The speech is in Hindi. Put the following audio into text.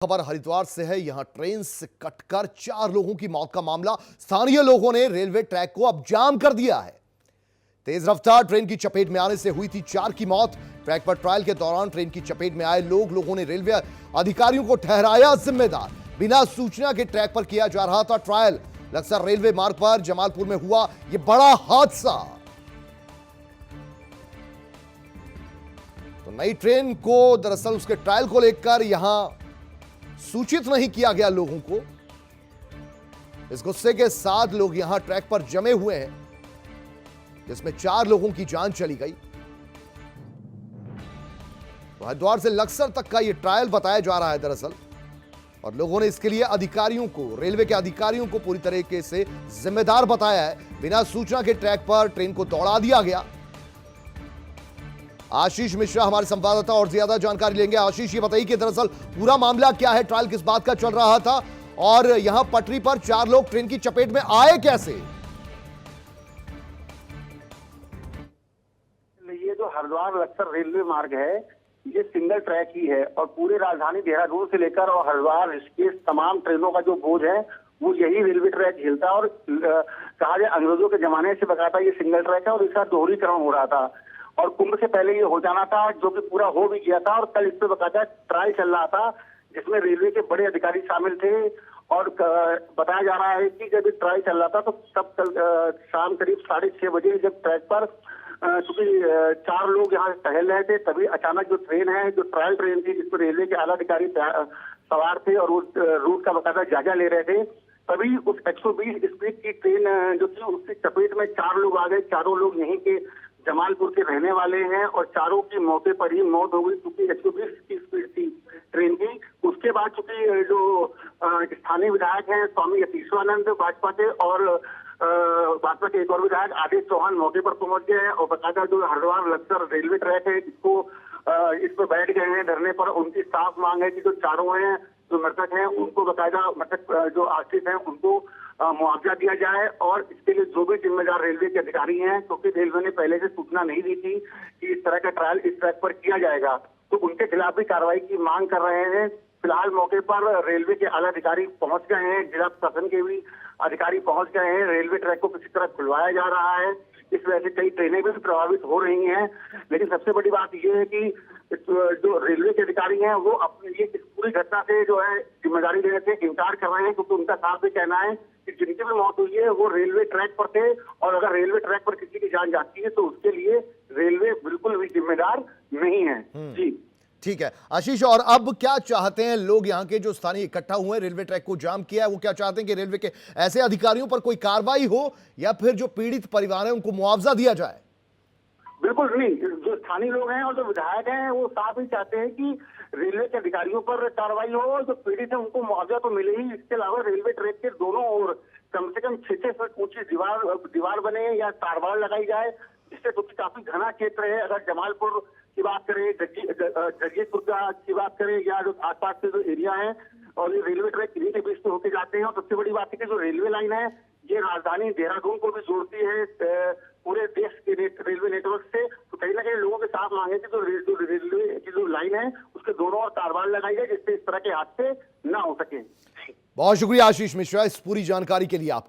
खबर हरिद्वार से है। यहां ट्रेन से कटकर 4 लोगों की मौत का मामला। स्थानीय लोगों ने रेलवे ट्रैक को अब जाम कर दिया है। तेज रफ्तार ट्रेन की चपेट में आने से हुई थी 4 की मौत। ट्रैक पर ट्रायल के दौरान ट्रेन की चपेट में आए लोगों ने रेलवे अधिकारियों को ठहराया जिम्मेदार। बिना सूचना के ट्रैक पर किया जा रहा था ट्रायल। लक्सर रेलवे मार्ग पर जमालपुर में हुआ यह बड़ा हादसा। तो नई ट्रेन को दरअसल उसके ट्रायल को लेकर यहां सूचित नहीं किया गया लोगों को। इस गुस्से के साथ लोग यहां ट्रैक पर जमे हुए हैं, जिसमें 4 लोगों की जान चली गई। हरिद्वार से लक्सर तक का यह ट्रायल बताया जा रहा है दरअसल, और लोगों ने इसके लिए अधिकारियों को, रेलवे के अधिकारियों को पूरी तरीके से जिम्मेदार बताया है। बिना सूचना के ट्रैक पर ट्रेन को दौड़ा दिया गया। आशीष मिश्रा हमारे संवाददाता और ज्यादा जानकारी लेंगे। आशीष, ये बताइए कि दरअसल पूरा मामला क्या है, ट्रायल किस बात का चल रहा था और यहां पटरी पर 4 लोग ट्रेन की चपेट में आए कैसे? ये जो हरिद्वार लक्सर रेलवे मार्ग है, ये सिंगल ट्रैक ही है और पूरे राजधानी देहरादून से लेकर और हरिद्वार ऋषिकेश तमाम ट्रेनों का जो बोझ है वो यही रेलवे ट्रैक झेलता है। और कहा जाए अंग्रेजों के जमाने से बकायदा ये सिंगल ट्रैक है और इसका दोहरीकरण हो रहा था और कुंभ से पहले ये हो जाना था, जो कि पूरा हो भी गया था। और कल इस पे बकायदा ट्रायल चल रहा था, जिसमें रेलवे के बड़े अधिकारी शामिल थे। और बताया जा रहा है कि जब ये ट्रायल चल रहा था तो तब कल शाम करीब 6:30 बजे जब ट्रैक पर चूंकि 4 लोग यहाँ टहल रहे थे, तभी अचानक जो ट्रेन है, जो ट्रायल ट्रेन थी जिसमें रेलवे के आला अधिकारी सवार थे और उस रूट का बकायदा जायजा ले रहे थे, तभी उस 120 स्पीड की ट्रेन जो थी उसकी चपेट में 4 लोग आ गए। 4 लोग यहीं के जमालपुर के रहने वाले हैं और 4 की मौके पर ही मौत हो गई, क्योंकि 120 की स्पीड थी ट्रेन की। उसके बाद चूंकि जो स्थानीय विधायक हैं स्वामी यतीश्वरानंद भाजपा के और भाजपा के एक और विधायक आदित्य चौहान मौके पर पहुंच गए हैं और बकायदा जो हरिद्वार लक्सर रेलवे ट्रैक है इसको इस पर बैठ गए हैं धरने पर। उनकी साफ मांग है कि जो 4 हैं जो मृतक हैं उनको बकायदा मृतक जो आश्रित हैं उनको मुआवजा दिया जाए और इसके लिए जो भी जिम्मेदार रेलवे के अधिकारी हैं, क्योंकि रेलवे ने पहले से सूचना नहीं दी थी कि इस तरह का ट्रायल इस ट्रैक पर किया जाएगा, तो उनके खिलाफ भी कार्रवाई की मांग कर रहे हैं। फिलहाल मौके पर रेलवे के आला अधिकारी पहुंच गए हैं, जिला प्रशासन के भी अधिकारी पहुंच गए हैं। रेलवे ट्रैक को किसी तरह खुलवाया जा रहा है, इस वजह से कई ट्रेनें भी प्रभावित हो रही हैं। लेकिन सबसे बड़ी बात यह है कि जो रेलवे के अधिकारी हैं वो अपने लिए इस पूरी घटना से जो है जिम्मेदारी लेने से इनकार कर रहे हैं, क्योंकि उनका साफ भी कहना है कि जिनकी भी मौत हुई है वो रेलवे ट्रैक पर थे और अगर रेलवे ट्रैक पर किसी की जान जाती है तो उसके लिए रेलवे बिल्कुल भी जिम्मेदार नहीं है। जी ठीक है आशीष, और अब क्या चाहते हैं लोग यहाँ के जो स्थानीय इकट्ठा हुए हैं, रेलवे ट्रैक को जाम किया है, वो क्या चाहते हैं कि रेलवे के ऐसे अधिकारियों पर कोई कार्रवाई हो या फिर जो पीड़ित परिवार है उनको मुआवजा दिया जाए? बिल्कुल नहीं, जो स्थानीय लोग हैं और जो विधायक हैं वो साफ ही चाहते हैं कि रेलवे के अधिकारियों पर कार्रवाई हो, जो पीड़ित है उनको मुआवजा तो मिले ही। इसके अलावा रेलवे ट्रैक के दोनों ओर कम से कम 6 फीट ऊंची दीवार बने या तारबाड़ लगाई जाए, जिससे क्योंकि काफी घना क्षेत्र है। अगर जमालपुर की बात करें, जगदीशपुर की बात करें या जो आसपास के जो एरिया है और ये रेलवे ट्रैक इन्हीं के बीच से होके जाते हैं। और सबसे बड़ी बात है कि जो रेलवे लाइन है ये राजधानी देहरादून को भी जोड़ती है पूरे देश के रेलवे नेटवर्क से। तो कहीं ना कहीं लोगों के साथ मांगे कि जो रेलवे की जो लाइन है उसके दोनों ओर तारबाड़ लगाई जाए, जिससे इस तरह के हादसे ना हो सके। बहुत शुक्रिया आशीष मिश्रा इस पूरी जानकारी के लिए आपका।